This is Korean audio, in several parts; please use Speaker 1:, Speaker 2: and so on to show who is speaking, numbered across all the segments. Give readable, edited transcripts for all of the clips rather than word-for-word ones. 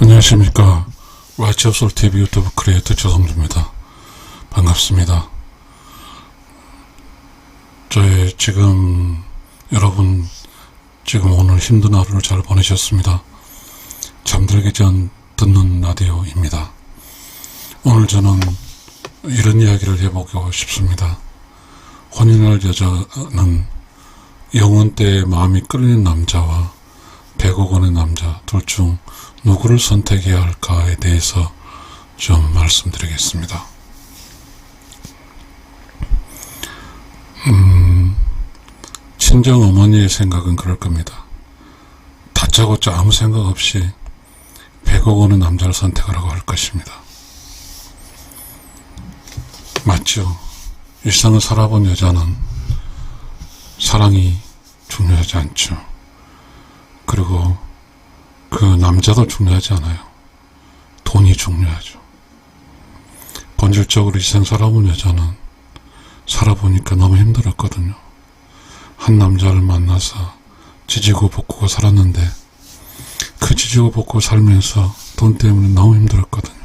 Speaker 1: 안녕하십니까. 라이츠업솔TV 유튜브 크리에이터 조성주입니다. 반갑습니다. 여러분 지금 오늘 힘든 하루를 잘 보내셨습니다. 잠들기 전 듣는 라디오입니다. 오늘 저는 이런 이야기를 해보고 싶습니다. 혼인할 여자는 영혼때에 마음이 끌리는 남자와 100억 원의 남자 둘 중 누구를 선택해야 할까에 대해서 좀 말씀드리겠습니다. 친정 어머니의 생각은 그럴 겁니다. 다짜고짜 아무 생각 없이 100억 원의 남자를 선택하라고 할 것입니다. 맞죠? 일상을 살아본 여자는 사랑이 중요하지 않죠. 그리고 그 남자도 중요하지 않아요. 돈이 중요하죠. 본질적으로 일생 살아본 여자는 살아보니까 너무 힘들었거든요. 한 남자를 만나서 지지고 볶고 살았는데 그 지지고 볶고 살면서 돈 때문에 너무 힘들었거든요.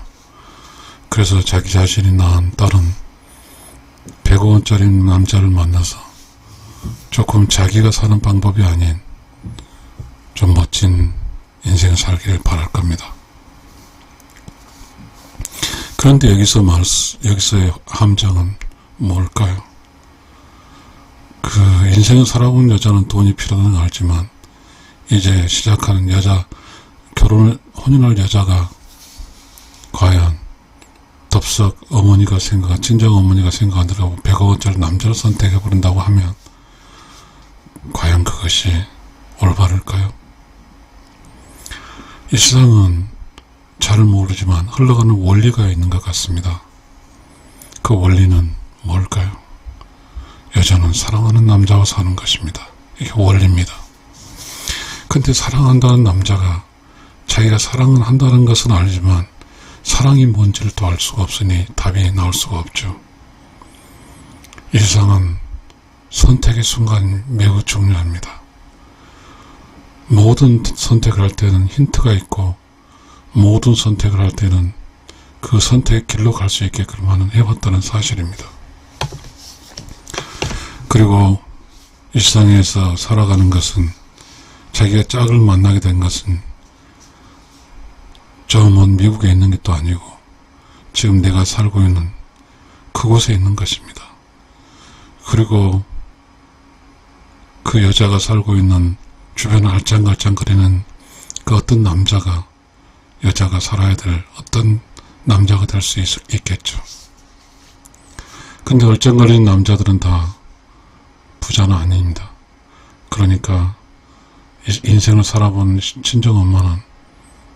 Speaker 1: 그래서 자기 자신이 낳은 딸은 100억 원짜리 남자를 만나서 조금 자기가 사는 방법이 아닌 좀 멋진 인생을 살기를 바랄 겁니다. 그런데 여기서의 함정은 뭘까요? 그 인생을 살아본 여자는 돈이 필요한 건 알지만 이제 시작하는 혼인할 여자가 과연 덥석 친정 어머니가 생각하더라고 100억 원짜리 남자를 선택해버린다고 하면 과연 그것이 올바를까요? 이 세상은 잘 모르지만 흘러가는 원리가 있는 것 같습니다. 그 원리는 뭘까요? 여자는 사랑하는 남자와 사는 것입니다. 이게 원리입니다. 근데 사랑한다는 남자가 자기가 사랑을 한다는 것은 알지만 사랑이 뭔지를 또 알 수가 없으니 답이 나올 수가 없죠. 이 세상은 선택의 순간이 매우 중요합니다. 모든 선택을 할 때는 힌트가 있고 모든 선택을 할 때는 그 선택의 길로 갈 수 있게끔 하는 해봤다는 사실입니다. 그리고 이 세상에서 살아가는 것은 자기가 짝을 만나게 된 것은 저 먼 미국에 있는 게 또 아니고 지금 내가 살고 있는 그곳에 있는 것입니다. 그리고 그 여자가 살고 있는 주변을 알짱알짱거리는 그 어떤 남자가 여자가 살아야 될 어떤 남자가 될 수 있겠죠. 근데 얼짱거리는 남자들은 다 부자는 아닙니다. 그러니까 인생을 살아본 친정엄마는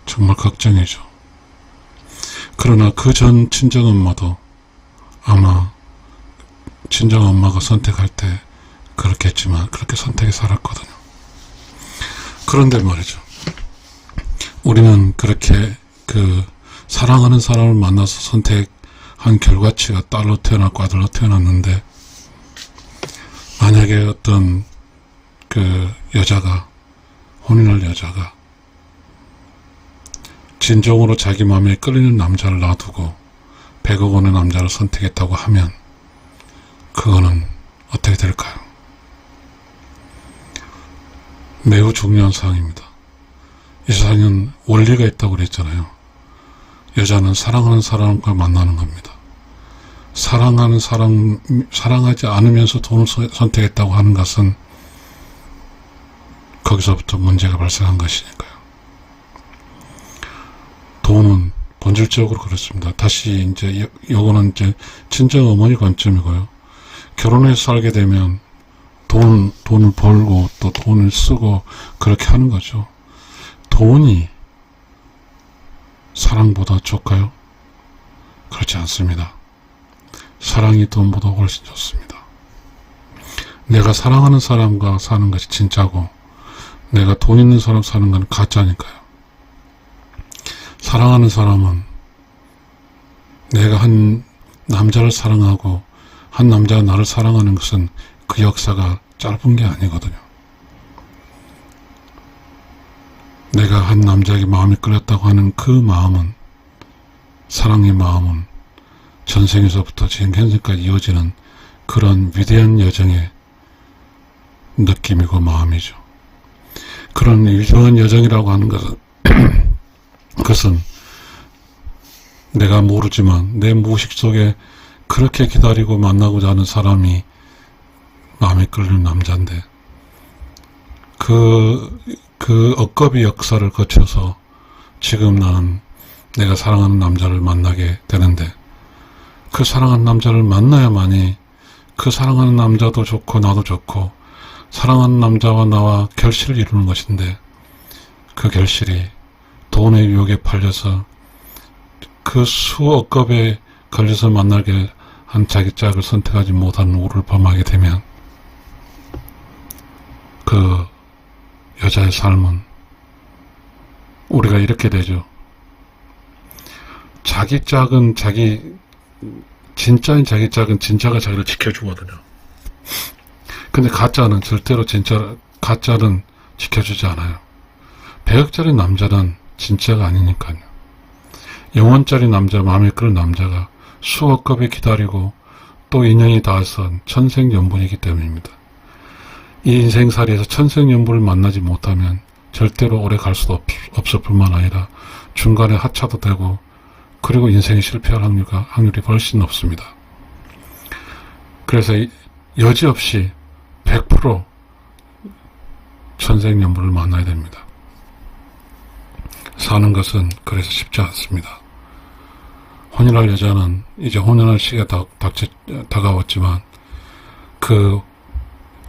Speaker 1: 정말 걱정이죠. 그러나 그 전 친정엄마도 아마 친정엄마가 선택할 때 그렇겠지만 그렇게 선택해 살았거든요. 그런데 말이죠. 우리는 그렇게 사랑하는 사람을 만나서 선택한 결과치가 딸로 태어났고 아들로 태어났는데 만약에 어떤 혼인할 여자가 진정으로 자기 마음에 끌리는 남자를 놔두고 100억 원의 남자를 선택했다고 하면 그거는 어떻게 될까요? 매우 중요한 사항입니다. 이 세상은 원리가 있다고 그랬잖아요. 여자는 사랑하는 사람과 만나는 겁니다. 사랑하지 않으면서 돈을 선택했다고 하는 것은 거기서부터 문제가 발생한 것이니까요. 돈은 본질적으로 그렇습니다. 다시 요거는 친정 어머니 관점이고요. 결혼해서 살게 되면 돈을 벌고 또 돈을 쓰고 그렇게 하는 거죠. 돈이 사랑보다 좋을까요? 그렇지 않습니다. 사랑이 돈보다 훨씬 좋습니다. 내가 사랑하는 사람과 사는 것이 진짜고 내가 돈 있는 사람 사는 건 가짜니까요. 사랑하는 사람은 내가 한 남자를 사랑하고 한 남자가 나를 사랑하는 것은 그 역사가 짧은 게 아니거든요. 내가 한 남자에게 마음이 끌렸다고 하는 그 마음은, 사랑의 마음은 전생에서부터 지금 현생까지 이어지는 그런 위대한 여정의 느낌이고 마음이죠. 그런 위대한 여정이라고 하는 것은 그것은 내가 모르지만 내 무의식 속에 그렇게 기다리고 만나고자 하는 사람이 마음에 끌리는 남자인데, 그 억겁의 역사를 거쳐서 지금 나는 내가 사랑하는 남자를 만나게 되는데, 그 사랑하는 남자를 만나야만이 그 사랑하는 남자도 좋고 나도 좋고 사랑하는 남자와 나와 결실을 이루는 것인데, 그 결실이 돈의 유혹에 팔려서 그 수억겁에 걸려서 만나게 한 자기 짝을 선택하지 못하는 우를 범하게 되면 그 여자의 삶은 우리가 이렇게 되죠. 자기 짝은 진짜인 자기 짝은 진짜가 자기를 지켜주거든요. 근데 가짜는 절대로 가짜는 지켜주지 않아요. 100억짜리 남자는 진짜가 아니니까요. 영원짜리 남자, 마음에 끄는 남자가 수억 겁에 기다리고 또 인연이 닿아서 천생연분이기 때문입니다. 이 인생살이에서 천생연분을 만나지 못하면 절대로 오래 갈 수도 없을 뿐만 아니라 중간에 하차도 되고, 그리고 인생이 실패할 확률이 훨씬 높습니다. 그래서 여지없이 100% 천생연분을 만나야 됩니다. 사는 것은 그래서 쉽지 않습니다. 혼인할 여자는 이제 혼인할 시기가 다가왔지만,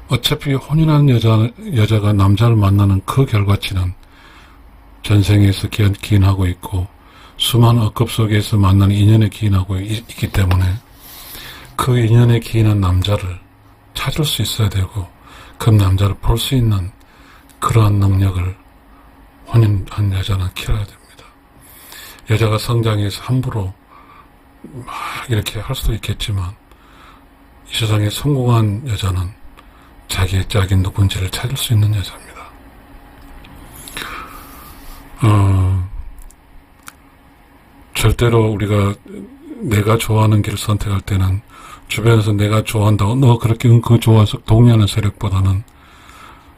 Speaker 1: 어차피 혼인한 여자가 남자를 만나는 그 결과치는 전생에서 기인하고 있고, 수많은 억겁 속에서 만나는 인연에 기인하고 있기 때문에 그 인연에 기인한 남자를 찾을 수 있어야 되고, 그 남자를 볼 수 있는 그러한 능력을 혼인한 여자는 키워야 됩니다. 여자가 성장해서 함부로 막 이렇게 할 수도 있겠지만, 이 세상에 성공한 여자는 자기의 짝이 누군지를 찾을 수 있는 여자입니다. 절대로 우리가 내가 좋아하는 길을 선택할 때는 주변에서 내가 좋아한다고 너 그렇게 그거 좋아서 동의하는 세력보다는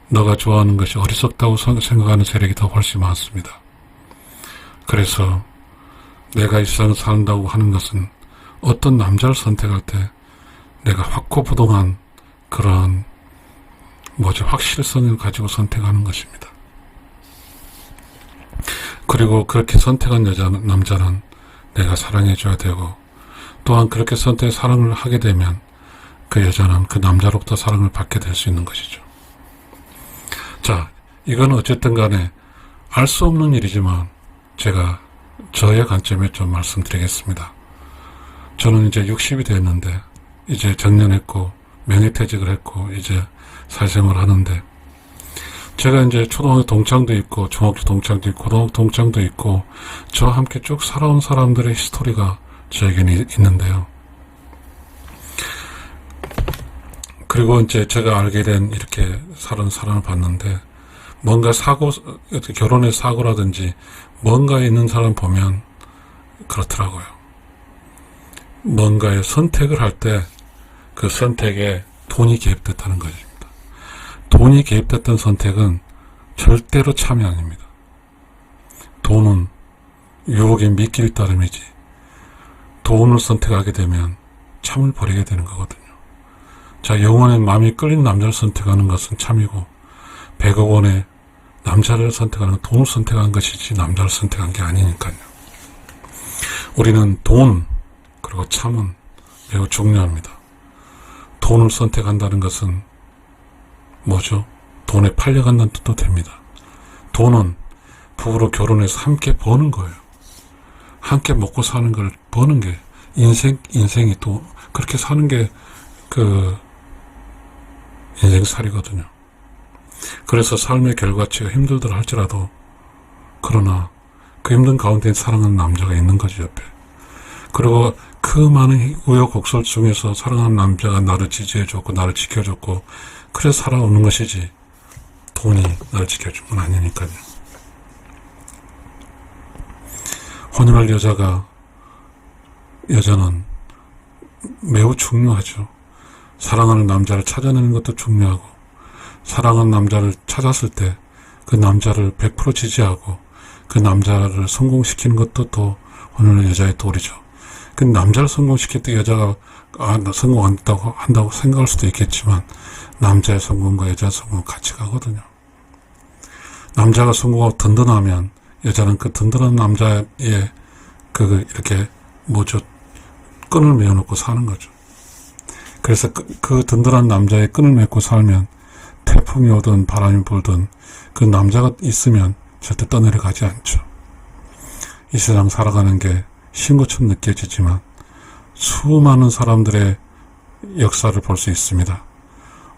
Speaker 1: 너가 좋아하는 것이 어리석다고 생각하는 세력이 더 훨씬 많습니다. 그래서 내가 이 세상을 산다고 하는 것은 어떤 남자를 선택할 때 내가 확고부동한 그런 확실성을 가지고 선택하는 것입니다. 그리고 그렇게 선택한 남자는 내가 사랑해줘야 되고, 또한 그렇게 사랑을 하게 되면 그 여자는 그 남자로부터 사랑을 받게 될 수 있는 것이죠. 자, 이건 어쨌든 간에 알 수 없는 일이지만 제가 저의 관점에 좀 말씀드리겠습니다. 저는 이제 60이 됐는데 이제 정년했고 명예퇴직을 했고 이제 사회생활을 하는데, 제가 이제 초등학교 동창도 있고 중학교 동창도 있고 고등학교 동창도 있고 저와 함께 쭉 살아온 사람들의 히스토리가 저에게는 있는데요. 그리고 이제 제가 알게 된 이렇게 사는 사람을 봤는데, 뭔가 결혼의 사고라든지 뭔가에 있는 사람 보면 그렇더라고요. 뭔가의 선택을 할 때 그 선택에 돈이 개입됐다는 것입니다. 돈이 개입됐던 선택은 절대로 참이 아닙니다. 돈은 유혹의 미끼를 따름이지, 돈을 선택하게 되면 참을 버리게 되는 거거든요. 자, 영원의 마음이 끌린 남자를 선택하는 것은 참이고, 100억 원의 남자를 선택하는 건 돈을 선택한 것이지 남자를 선택한 게 아니니까요. 우리는 돈 그리고 참은 매우 중요합니다. 돈을 선택한다는 것은 돈에 팔려간다는 뜻도 됩니다. 돈은 부부로 결혼해서 함께 버는 거예요. 함께 먹고 사는 걸 버는 게 인생이 또 그렇게 사는 게 인생살이거든요. 그래서 삶의 결과치가 힘들더라 할지라도, 그러나 그 힘든 가운데 사랑하는 남자가 있는 거지, 옆에. 그리고 그 많은 우여곡절 중에서 사랑하는 남자가 나를 지지해줬고 나를 지켜줬고 그래서 살아오는 것이지, 돈이 나를 지켜준 건 아니니까요. 혼인할 여자는 매우 중요하죠. 사랑하는 남자를 찾아내는 것도 중요하고, 사랑하는 남자를 찾았을 때 그 남자를 100% 지지하고 그 남자를 성공시키는 것도 또 혼인할 여자의 도리죠. 그 남자를 성공시킬 때 여자가 나 성공 안 한다고 생각할 수도 있겠지만, 남자의 성공과 여자의 성공은 같이 가거든요. 남자가 성공하고 든든하면 여자는 그 든든한 남자의 이렇게 끈을 메어놓고 사는 거죠. 그래서 그 든든한 남자의 끈을 맺고 살면 태풍이 오든 바람이 불든 그 남자가 있으면 절대 떠내려가지 않죠. 이 세상 살아가는 게 쉰 것처럼 느껴지지만 수많은 사람들의 역사를 볼 수 있습니다.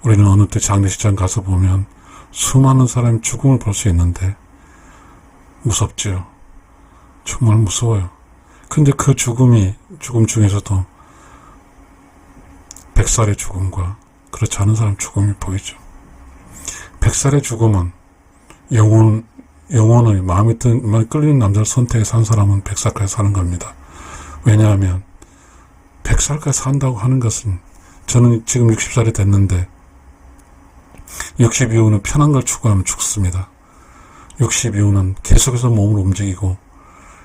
Speaker 1: 우리는 어느 때 장례식장 가서 보면 수많은 사람의 죽음을 볼 수 있는데 무섭지요. 정말 무서워요. 근데 그 죽음 중에서도 100살의 죽음과 그렇지 않은 사람 죽음이 보이죠. 100살의 죽음은 영혼의 마음에 끌리는 남자를 선택해서 산 사람은 100살까지 사는 겁니다. 왜냐하면 100살까지 산다고 하는 것은, 저는 지금 60살이 됐는데 60 이후는 편한 걸 추구하면 죽습니다. 60 이후는 계속해서 몸을 움직이고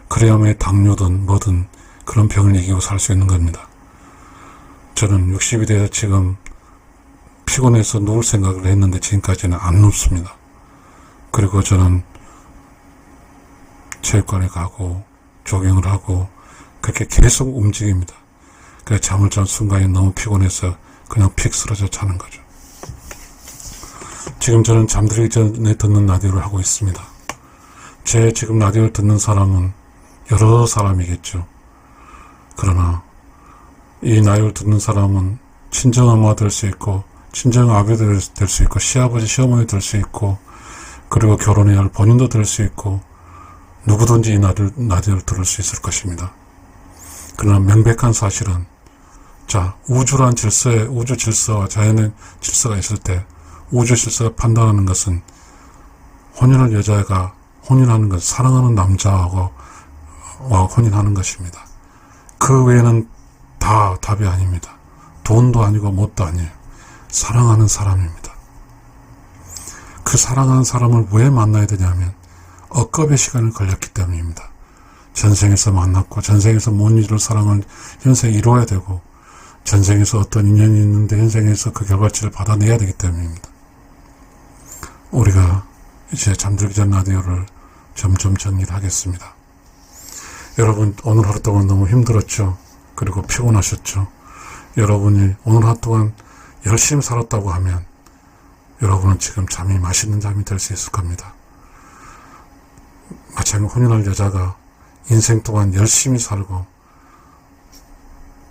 Speaker 1: 그래야만 당뇨든 뭐든 그런 병을 이기고 살 수 있는 겁니다. 저는 60이 돼서 지금 피곤해서 누울 생각을 했는데 지금까지는 안 눕습니다. 그리고 저는 체육관에 가고 조깅을 하고 그렇게 계속 움직입니다. 그래서 잠을 잔 순간에 너무 피곤해서 그냥 픽 쓰러져 자는 거죠. 지금 저는 잠들기 전에 듣는 라디오를 하고 있습니다. 제 지금 라디오를 듣는 사람은 여러 사람이겠죠. 그러나 이 라디오를 듣는 사람은 친정엄마가 될 수 있고, 친정아버지가 될 수 있고, 시아버지 시어머니 될 수 있고, 그리고 결혼해야 할 본인도 될 수 있고, 누구든지 이 라디오를 들을 수 있을 것입니다. 그러나 명백한 사실은, 우주란 우주 질서와 자연의 질서가 있을 때 우주 질서가 판단하는 것은 혼인할 여자가 혼인하는 것, 사랑하는 남자와 혼인하는 것입니다. 그 외에는 다 답이 아닙니다. 돈도 아니고 뭣도 아니에요. 사랑하는 사람입니다. 그 사랑하는 사람을 왜 만나야 되냐면 억겁의 시간을 걸렸기 때문입니다. 전생에서 만났고 전생에서 못 이룰 사랑을 현생에 이루어야 되고, 전생에서 어떤 인연이 있는데 현생에서 그 결과치를 받아내야 되기 때문입니다. 우리가 이제 잠들기 전 라디오를 점점 정리를 하겠습니다. 여러분, 오늘 하루 동안 너무 힘들었죠? 그리고 피곤하셨죠? 여러분이 오늘 하루 동안 열심히 살았다고 하면 여러분은 지금 맛있는 잠이 될 수 있을 겁니다. 마찬가지로 혼인할 여자가 인생 동안 열심히 살고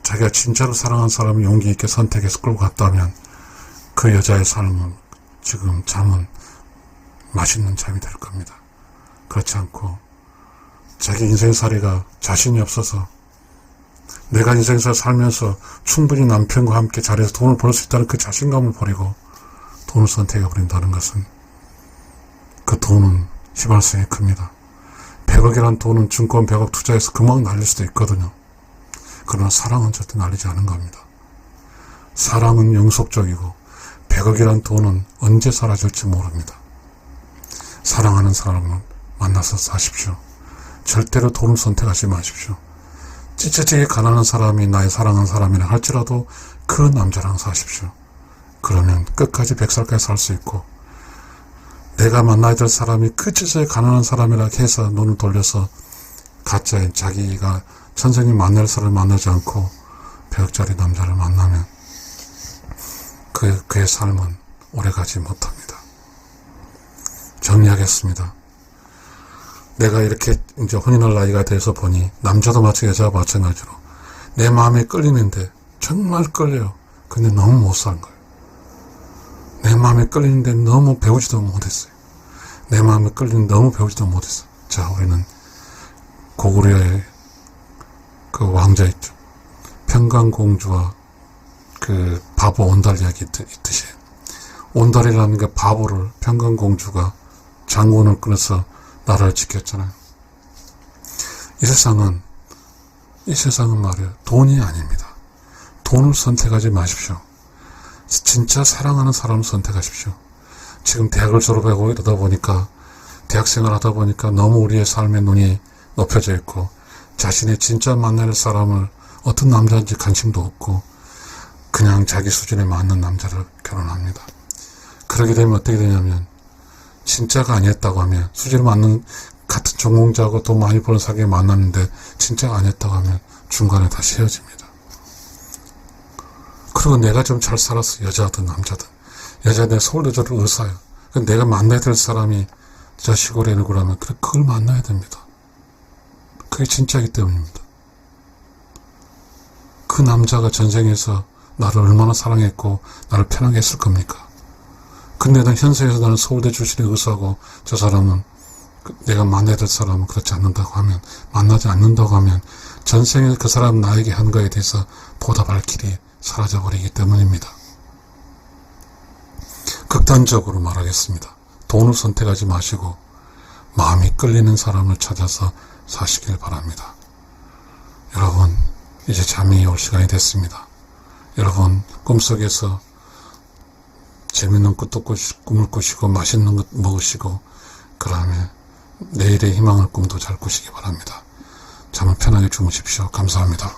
Speaker 1: 자기가 진짜로 사랑한 사람을 용기 있게 선택해서 끌고 갔다면 그 여자의 삶은 지금 잠은 맛있는 잠이 될 겁니다. 그렇지 않고 자기 인생살이가 자신이 없어서 내가 인생살 살면서 충분히 남편과 함께 잘해서 돈을 벌 수 있다는 그 자신감을 버리고 돈을 선택해버린다는 것은, 그 돈은 휘발성이 큽니다. 100억이란 돈은 증권 100억 투자해서 금방 날릴 수도 있거든요. 그러나 사랑은 절대 날리지 않은 겁니다. 사랑은 영속적이고 100억이란 돈은 언제 사라질지 모릅니다. 사랑하는 사람을 만나서 사십시오. 절대로 돈을 선택하지 마십시오. 찌찌찌게 가난한 사람이 나의 사랑하는 사람이라 할지라도 그 남자랑 사십시오. 그러면 끝까지 100살까지 살 수 있고, 내가 만나야 될 사람이 그 찌찌게 가난한 사람이라 해서 눈을 돌려서 가짜인 자기가 선생님 만날 사람을 만나지 않고 100억짜리 남자를 만나면 그의 삶은 오래가지 못합니다. 정리하겠습니다. 내가 이렇게 이제 혼인할 나이가 돼서 보니 남자도 마찬가지, 여자도 마찬가지로 내 마음에 끌리는데 정말 끌려요. 근데 너무 못 산 거예요. 내 마음에 끌리는데 너무 배우지도 못했어요. 내 마음에 끌리는데 너무 배우지도 못했어요. 자, 우리는 고구려의 그 왕자 있죠. 평강공주와 그 바보 온달 이야기 있듯이, 온달이라는 게 바보를 평강공주가 장군을 끊어서 나라를 지켰잖아요. 이 세상은 말이에요. 돈이 아닙니다. 돈을 선택하지 마십시오. 진짜 사랑하는 사람을 선택하십시오. 지금 대학을 졸업하고 이러다 보니까, 대학생활 하다 보니까 너무 우리의 삶의 눈이 높여져 있고, 자신의 진짜 만날 사람을 어떤 남자인지 관심도 없고, 그냥 자기 수준에 맞는 남자를 결혼합니다. 그러게 되면 어떻게 되냐면, 진짜가 아니었다고 하면, 수준에 맞는 같은 전공자하고 돈 많이 버는 사람이 만났는데 진짜가 아니었다고 하면 중간에 다시 헤어집니다. 그리고 내가 좀 잘 살았어. 여자든 남자든. 내가 서울대졸업 의사야. 내가 만나야 될 사람이 저 시골에 있는 거라면 그걸 만나야 됩니다. 그게 진짜이기 때문입니다. 그 남자가 전생에서 나를 얼마나 사랑했고 나를 편하게 했을 겁니까? 근데 난 현생에서 나는 서울대 출신의 의사고 저 사람은 내가 만나야 될 사람은 그렇지 않는다고 하면, 만나지 않는다고 하면 전생에 그 사람 나에게 한 거에 대해서 보답할 길이 사라져버리기 때문입니다. 극단적으로 말하겠습니다. 돈을 선택하지 마시고 마음이 끌리는 사람을 찾아서 사시길 바랍니다. 여러분, 이제 잠이 올 시간이 됐습니다. 여러분, 꿈속에서 재밌는 꿈을 꾸시고 맛있는 것 먹으시고, 그 다음에 내일의 희망을 꿈도 잘 꾸시기 바랍니다. 잠을 편하게 주무십시오. 감사합니다.